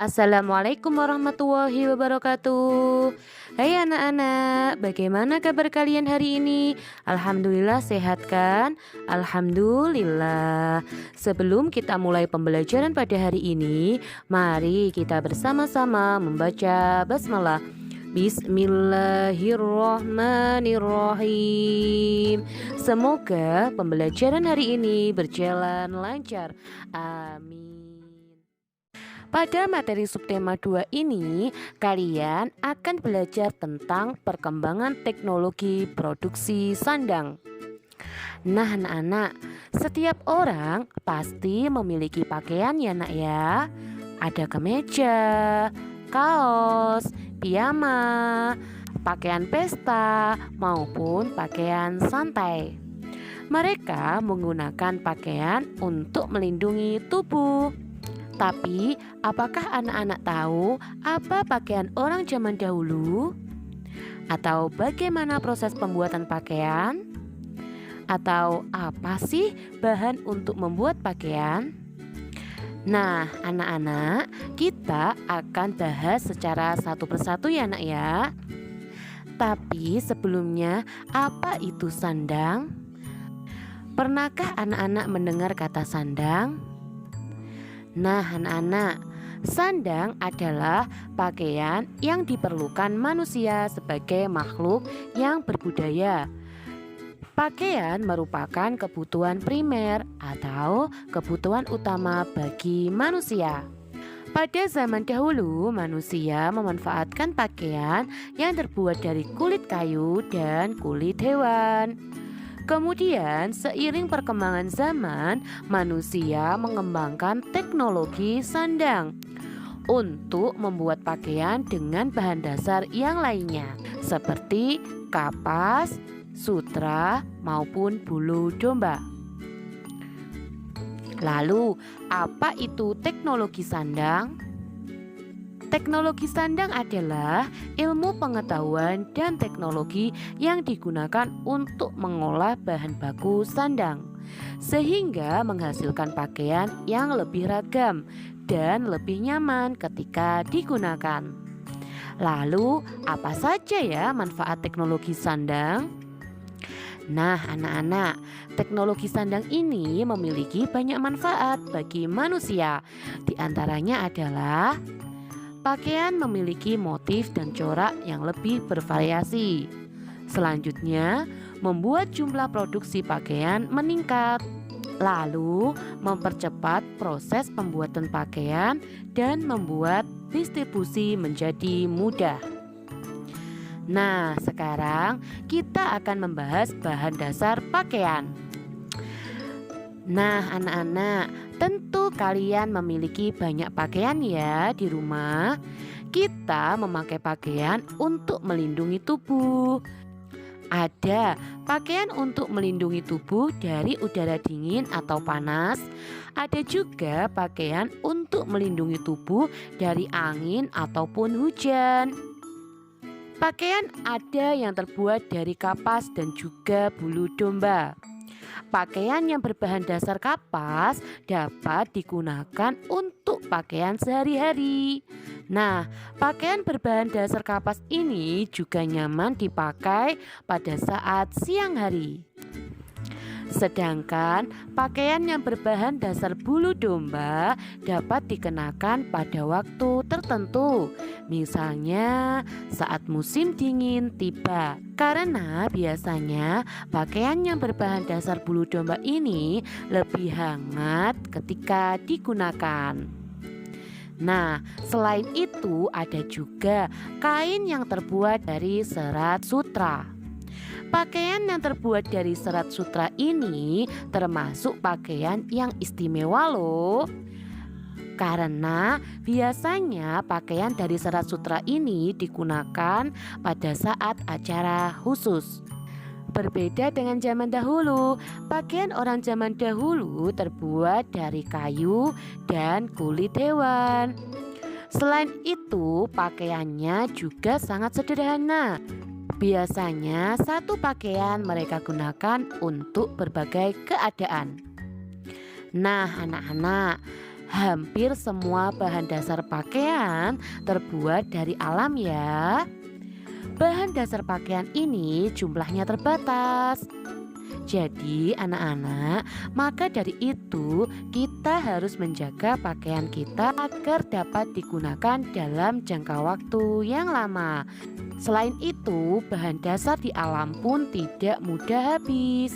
Assalamualaikum warahmatullahi wabarakatuh. Hai anak-anak, bagaimana kabar kalian hari ini? Alhamdulillah sehat kan? Alhamdulillah. Sebelum kita mulai pembelajaran pada hari ini, mari kita bersama-sama membaca basmalah. Bismillahirrahmanirrahim. Semoga pembelajaran hari ini berjalan lancar. Amin. Pada materi subtema 2 ini, kalian akan belajar tentang perkembangan teknologi produksi sandang. Nah anak-anak, setiap orang pasti memiliki pakaian ya nak ya. Ada kemeja, kaos, piyama, pakaian pesta maupun pakaian santai. Mereka menggunakan pakaian untuk melindungi tubuh. Tapi, apakah anak-anak tahu apa pakaian orang zaman dahulu? Atau bagaimana proses pembuatan pakaian? Atau apa sih bahan untuk membuat pakaian? Nah, anak-anak, kita akan bahas secara satu persatu ya nak ya. Tapi sebelumnya, apa itu sandang? Pernahkah anak-anak mendengar kata sandang? Nah anak-anak, sandang adalah pakaian yang diperlukan manusia sebagai makhluk yang berbudaya. Pakaian merupakan kebutuhan primer atau kebutuhan utama bagi manusia. Pada zaman dahulu, manusia memanfaatkan pakaian yang terbuat dari kulit kayu dan kulit hewan. Kemudian, seiring perkembangan zaman, manusia mengembangkan teknologi sandang untuk membuat pakaian dengan bahan dasar yang lainnya, seperti kapas, sutra, maupun bulu domba. Lalu, apa itu teknologi sandang? Teknologi sandang adalah ilmu pengetahuan dan teknologi yang digunakan untuk mengolah bahan baku sandang, sehingga menghasilkan pakaian yang lebih ragam dan lebih nyaman ketika digunakan. Lalu, apa saja ya manfaat teknologi sandang? Nah anak-anak, teknologi sandang ini memiliki banyak manfaat bagi manusia. Di antaranya adalah pakaian memiliki motif dan corak yang lebih bervariasi. Selanjutnya, membuat jumlah produksi pakaian meningkat. Lalu, mempercepat proses pembuatan pakaian dan membuat distribusi menjadi mudah. Nah, sekarang kita akan membahas bahan dasar pakaian. Nah, anak-anak, tentu kalian memiliki banyak pakaian ya di rumah. Kita memakai pakaian untuk melindungi tubuh. Ada pakaian untuk melindungi tubuh dari udara dingin atau panas. Ada juga pakaian untuk melindungi tubuh dari angin ataupun hujan. Pakaian ada yang terbuat dari kapas dan juga bulu domba. Pakaian yang berbahan dasar kapas dapat digunakan untuk pakaian sehari-hari. Nah, pakaian berbahan dasar kapas ini juga nyaman dipakai pada saat siang hari. Sedangkan pakaian yang berbahan dasar bulu domba dapat dikenakan pada waktu tertentu, misalnya saat musim dingin tiba. Karena biasanya pakaian yang berbahan dasar bulu domba ini lebih hangat ketika digunakan. Nah, selain itu ada juga kain yang terbuat dari serat sutra. Pakaian yang terbuat dari serat sutra ini termasuk pakaian yang istimewa loh. Karena biasanya pakaian dari serat sutra ini digunakan pada saat acara khusus. Berbeda dengan zaman dahulu, pakaian orang zaman dahulu terbuat dari kayu dan kulit hewan. Selain itu, pakaiannya juga sangat sederhana. Biasanya satu pakaian mereka gunakan untuk berbagai keadaan. Nah, anak-anak, hampir semua bahan dasar pakaian terbuat dari alam ya. Bahan dasar pakaian ini jumlahnya terbatas. Jadi anak-anak, maka dari itu kita harus menjaga pakaian kita agar dapat digunakan dalam jangka waktu yang lama. Selain itu, bahan dasar di alam pun tidak mudah habis.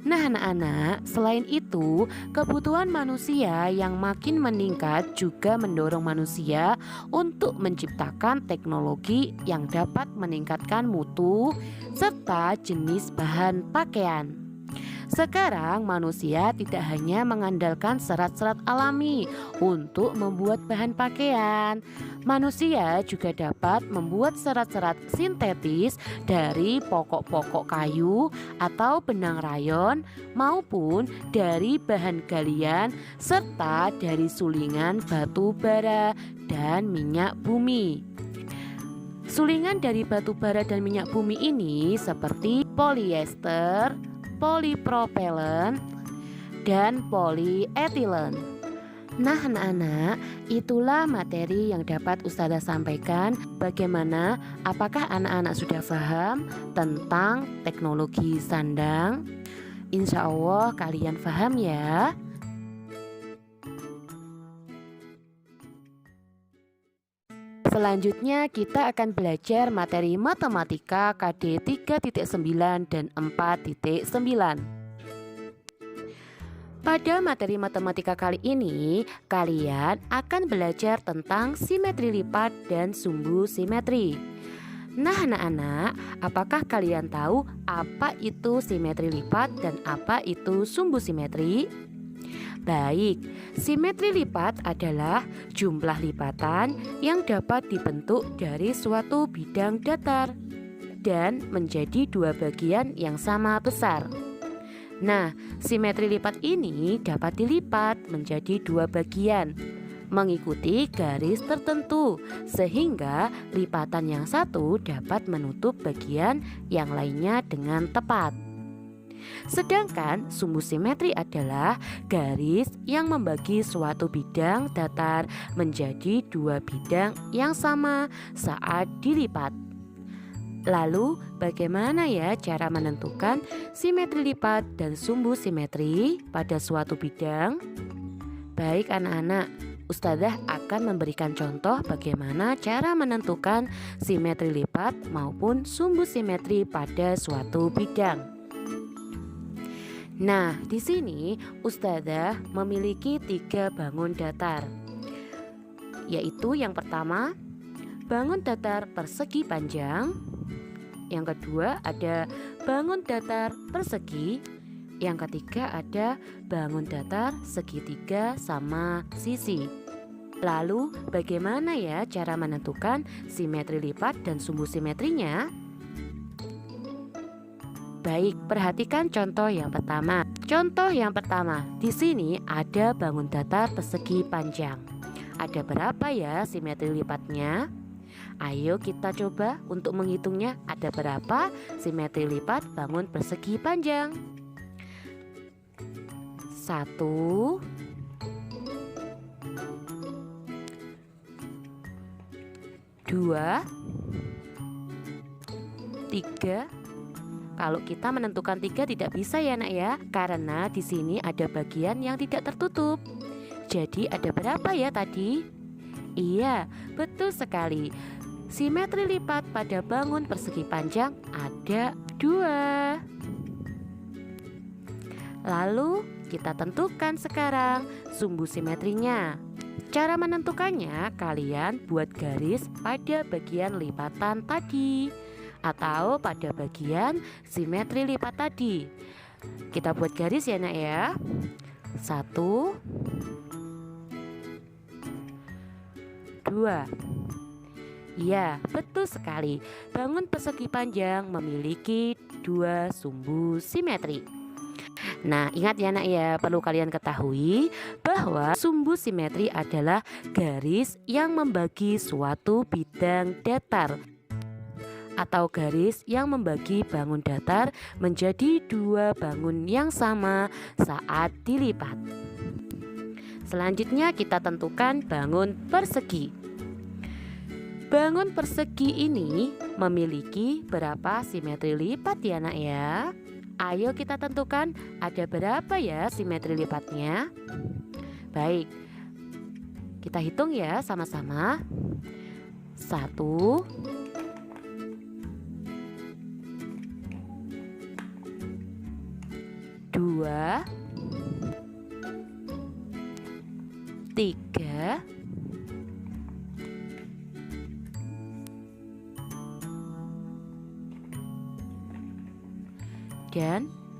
Nah anak-anak, selain itu kebutuhan manusia yang makin meningkat juga mendorong manusia untuk menciptakan teknologi yang dapat meningkatkan mutu serta jenis bahan pakaian. Sekarang manusia tidak hanya mengandalkan serat-serat alami untuk membuat bahan pakaian. Manusia juga dapat membuat serat-serat sintetis dari pokok-pokok kayu atau benang rayon maupun dari bahan galian serta dari sulingan batu bara dan minyak bumi. Sulingan dari batu bara dan minyak bumi ini seperti polyester, polipropelen, dan polyethylene. Nah anak-anak, itulah materi yang dapat Ustazah sampaikan. Bagaimana? Apakah anak-anak sudah paham tentang teknologi sandang? Insya Allah kalian paham ya. Selanjutnya kita akan belajar materi matematika KD 3.9 dan 4.9. Pada materi matematika kali ini, kalian akan belajar tentang simetri lipat dan sumbu simetri. Nah anak-anak, apakah kalian tahu apa itu simetri lipat dan apa itu sumbu simetri? Baik, simetri lipat adalah jumlah lipatan yang dapat dibentuk dari suatu bidang datar dan menjadi dua bagian yang sama besar. Nah, simetri lipat ini dapat dilipat menjadi dua bagian mengikuti garis tertentu sehingga lipatan yang satu dapat menutup bagian yang lainnya dengan tepat. Sedangkan sumbu simetri adalah garis yang membagi suatu bidang datar menjadi dua bidang yang sama saat dilipat. Lalu bagaimana ya cara menentukan simetri lipat dan sumbu simetri pada suatu bidang? Baik anak-anak, Ustazah akan memberikan contoh bagaimana cara menentukan simetri lipat maupun sumbu simetri pada suatu bidang. Nah, di sini Ustazah memiliki 3 bangun datar, yaitu yang pertama bangun datar persegi panjang. Yang kedua ada bangun datar persegi. Yang ketiga ada bangun datar segitiga sama sisi. Lalu bagaimana ya cara menentukan simetri lipat dan sumbu simetrinya? Baik, perhatikan contoh yang pertama. Contoh yang pertama, di sini ada bangun datar persegi panjang. Ada berapa ya simetri lipatnya? Ayo kita coba untuk menghitungnya, ada berapa simetri lipat bangun persegi panjang? 1 2 3 Kalau kita menentukan 3 tidak bisa ya nak ya, karena di sini ada bagian yang tidak tertutup. Jadi ada berapa ya tadi? Iya, betul sekali. Simetri lipat pada bangun persegi panjang ada 2. Lalu kita tentukan sekarang sumbu simetrinya. Cara menentukannya, kalian buat garis pada bagian lipatan tadi atau pada bagian simetri lipat tadi. Kita buat garis ya nak ya. 1, 2. Ya, betul sekali. Bangun persegi panjang memiliki 2 sumbu simetri. Nah, ingat ya nak ya, perlu kalian ketahui bahwa sumbu simetri adalah garis yang membagi suatu bidang datar atau garis yang membagi bangun datar menjadi 2 bangun yang sama saat dilipat. Selanjutnya kita tentukan bangun persegi. Bangun persegi ini memiliki berapa simetri lipat ya nak ya? Ayo kita tentukan ada berapa ya simetri lipatnya. Baik, kita hitung ya sama-sama. 1, 2, 3,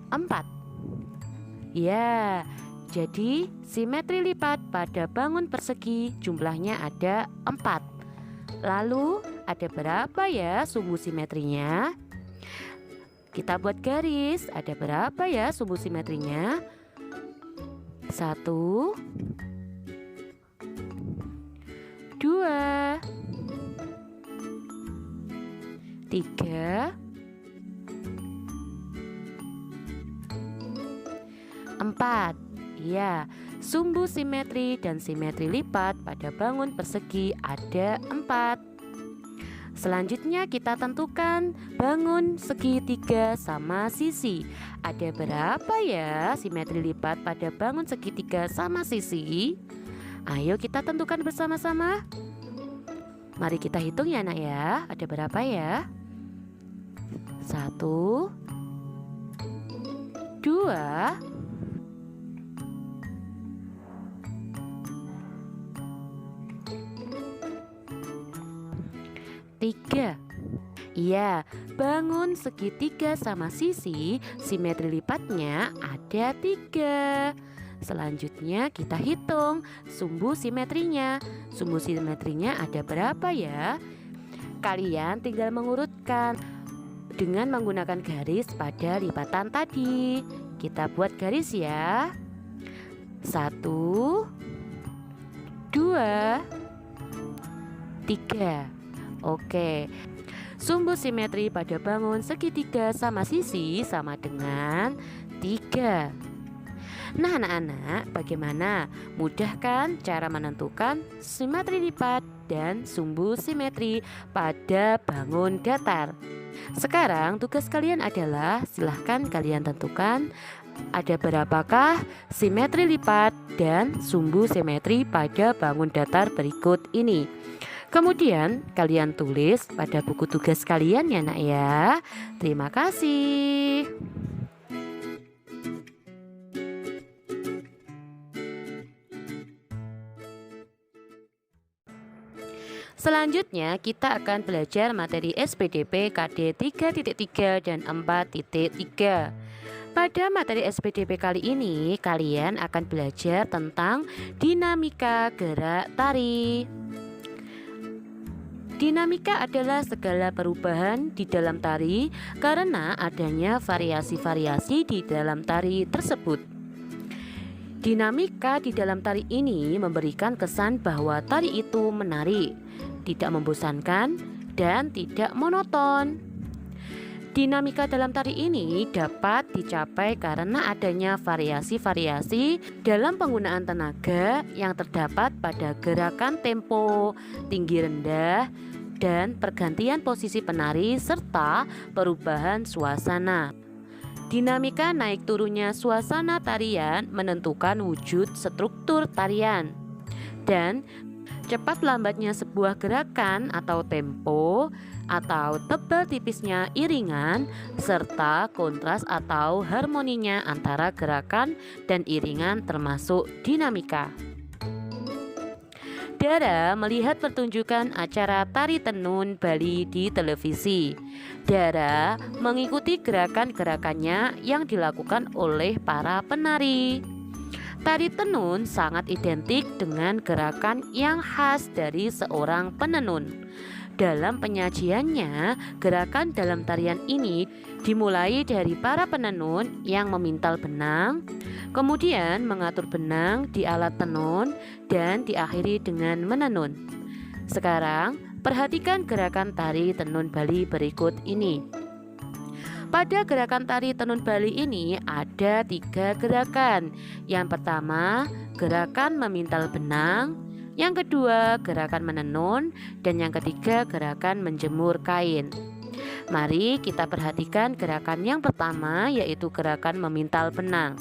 4. Ya, jadi simetri lipat pada bangun persegi jumlahnya ada 4. Lalu ada berapa ya sumbu simetrinya? Kita buat garis, ada berapa ya sumbu simetrinya? 1, 2, 3, 4. Ya, sumbu simetri dan simetri lipat pada bangun persegi ada 4. Selanjutnya kita tentukan bangun segitiga sama sisi. Ada berapa ya simetri lipat pada bangun segitiga sama sisi? Ayo kita tentukan bersama-sama. Mari kita hitung ya nak ya. Ada berapa ya? 1, 2, 3. Iya, bangun segitiga sama sisi, simetri lipatnya ada 3. Selanjutnya kita hitung sumbu simetrinya. Sumbu simetrinya ada berapa ya? Kalian tinggal mengurutkan dengan menggunakan garis pada lipatan tadi. Kita buat garis ya. 1, 2, 3. Oke, sumbu simetri pada bangun segitiga sama sisi sama dengan 3. Nah anak-anak, bagaimana? Mudah kan cara menentukan simetri lipat dan sumbu simetri pada bangun datar? Sekarang tugas kalian adalah silahkan kalian tentukan ada berapakah simetri lipat dan sumbu simetri pada bangun datar berikut ini. Kemudian kalian tulis pada buku tugas kalian ya nak ya. Terima kasih. Selanjutnya kita akan belajar materi SPDP KD 3.3 dan 4.3. Pada materi SPDP kali ini kalian akan belajar tentang dinamika gerak tari. Dinamika adalah segala perubahan di dalam tari karena adanya variasi-variasi di dalam tari tersebut. Dinamika di dalam tari ini memberikan kesan bahwa tari itu menarik, tidak membosankan, dan tidak monoton. Dinamika dalam tari ini dapat dicapai karena adanya variasi-variasi dalam penggunaan tenaga yang terdapat pada gerakan tempo, tinggi rendah, dan pergantian posisi penari serta perubahan suasana. Dinamika naik turunnya suasana tarian menentukan wujud struktur tarian. Dan cepat lambatnya sebuah gerakan atau tempo, atau tebal tipisnya iringan, serta kontras atau harmoninya antara gerakan dan iringan termasuk dinamika. Dara melihat pertunjukan acara tari tenun Bali di televisi. Dara mengikuti gerakan-gerakannya yang dilakukan oleh para penari. Tari tenun sangat identik dengan gerakan yang khas dari seorang penenun. Dalam penyajiannya, gerakan dalam tarian ini dimulai dari para penenun yang memintal benang, kemudian mengatur benang di alat tenun, dan diakhiri dengan menenun. Sekarang, perhatikan gerakan tari tenun Bali berikut ini. Pada gerakan tari tenun Bali ini ada 3 gerakan. Yang pertama, gerakan memintal benang. Yang kedua, gerakan menenun. Dan yang ketiga, gerakan menjemur kain. Mari kita perhatikan gerakan yang pertama, yaitu gerakan memintal benang.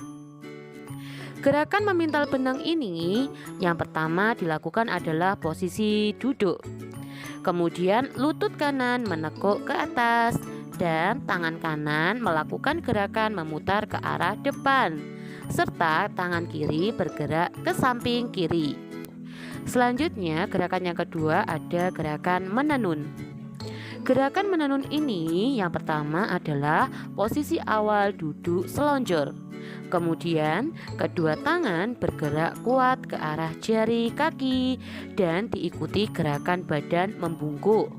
Gerakan memintal benang ini yang pertama dilakukan adalah posisi duduk. Kemudian lutut kanan menekuk ke atas dan tangan kanan melakukan gerakan memutar ke arah depan, serta tangan kiri bergerak ke samping kiri. Selanjutnya, gerakan yang kedua ada gerakan menenun. Gerakan menenun ini yang pertama adalah posisi awal duduk selonjor. Kemudian, kedua tangan bergerak kuat ke arah jari kaki dan diikuti gerakan badan membungkuk.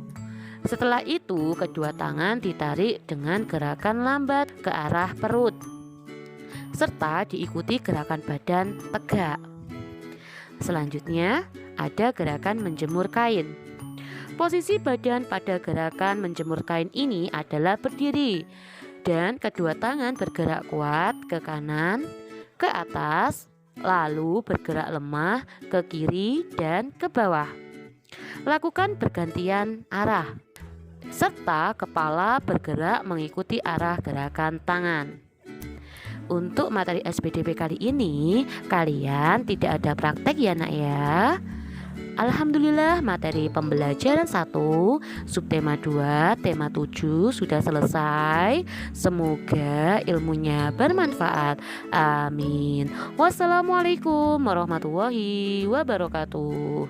Setelah itu, kedua tangan ditarik dengan gerakan lambat ke arah perut, serta diikuti gerakan badan tegak. Selanjutnya, ada gerakan menjemur kain. Posisi badan pada gerakan menjemur kain ini adalah berdiri, dan kedua tangan bergerak kuat ke kanan, ke atas, lalu bergerak lemah ke kiri dan ke bawah. Lakukan bergantian arah, serta kepala bergerak mengikuti arah gerakan tangan. Untuk materi SPDP kali ini, kalian tidak ada praktek ya nak ya. Alhamdulillah materi pembelajaran 1, subtema 2, tema 7 sudah selesai. Semoga ilmunya bermanfaat. Amin. Wassalamualaikum warahmatullahi wabarakatuh.